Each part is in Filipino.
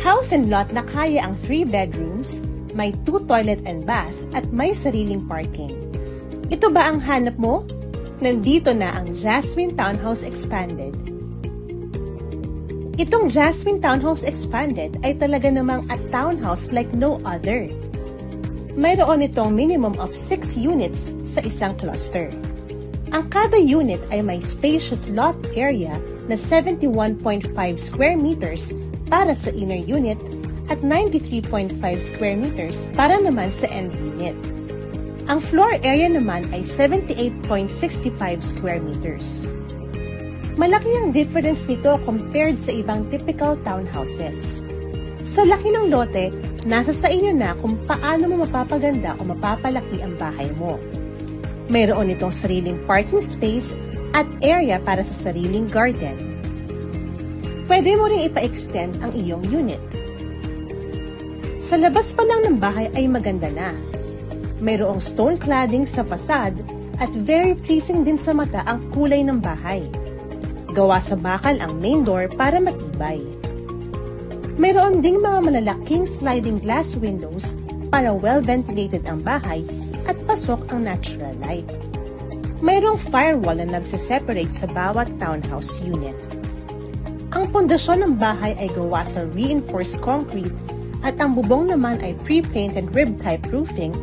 House and lot na kaya ang 3 bedrooms, may 2 toilet and bath at may sariling parking. Ito ba ang hanap mo? Nandito na ang Jasmine Townhouse Expanded. Itong Jasmine Townhouse Expanded ay talaga namang a townhouse like no other. Mayroon itong minimum of 6 units sa isang cluster. Ang kada unit ay may spacious lot area na 71.5 square meters para sa inner unit at 93.5 square meters para naman sa end unit. Ang floor area naman ay 78.65 square meters. Malaki ang difference nito compared sa ibang typical townhouses. Sa laki ng lote, nasa sa inyo na kung paano mo mapapaganda o mapapalaki ang bahay mo. Mayroon itong sariling parking space at area para sa sariling garden. Pwede mo ring ipa-extend ang iyong unit. Sa labas pa lang ng bahay ay maganda na. Mayroong stone cladding sa facade at very pleasing din sa mata ang kulay ng bahay. Gawa sa bakal ang main door para matibay. Mayroon ding mga malalaking sliding glass windows para well-ventilated ang bahay at pasok ang natural light. Mayroong firewall na nagse-separate sa bawat townhouse unit. Ang pundasyon ng bahay ay gawa sa reinforced concrete at ang bubong naman ay pre-painted rib-type roofing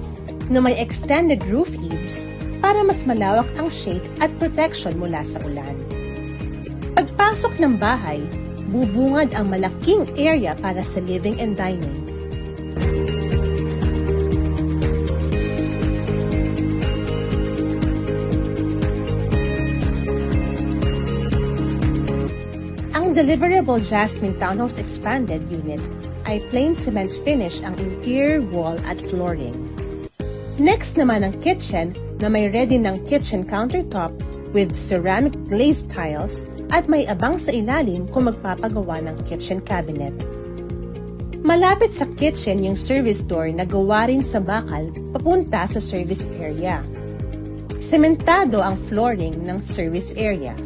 na may extended roof eaves para mas malawak ang shade at protection mula sa ulan. Pagpasok ng bahay, bubungad ang malaking area para sa living and dining. Ang deliverable Jasmine Townhouse Expanded unit ay plain cement finish ang interior wall at flooring. Next naman ang kitchen na may ready ng kitchen countertop with ceramic glazed tiles at may abang sa ilalim kung magpapagawa ng kitchen cabinet. Malapit sa kitchen yung service door na gawa rin sa bakal papunta sa service area. Sementado ang flooring ng service area.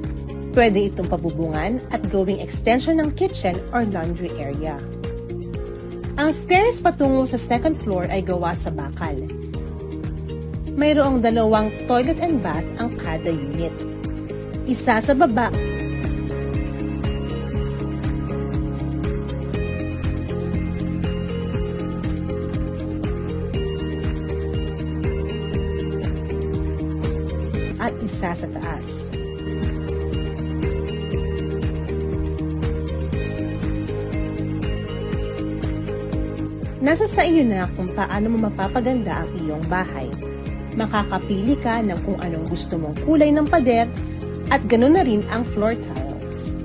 Pwede itong pabubungan at gawing extension ng kitchen or laundry area. Ang stairs patungo sa second floor ay gawa sa bakal. Mayroong 2 toilet and bath ang kada unit. Isa sa baba at isa sa taas. Nasa sa iyo na kung paano mo mapapaganda ang iyong bahay. Makakapili ka ng kung anong gusto mong kulay ng pader at ganoon na rin ang floor tiles.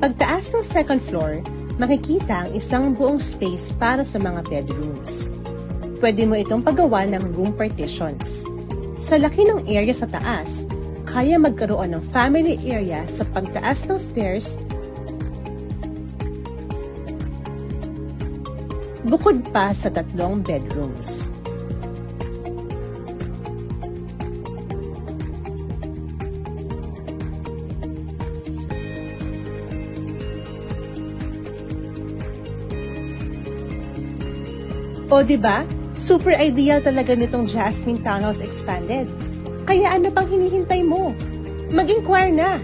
Pagtaas ng second floor, makikita ang isang buong space para sa mga bedrooms. Pwede mo itong paggawa ng room partitions. Sa laki ng area sa taas, kaya magkaroon ng family area sa pagtaas ng stairs bukod pa sa 3 bedrooms. O diba? Super ideal talaga nitong Jasmine Townhouse Expanded. Kaya ano pang hinihintay mo? Mag-inquire na!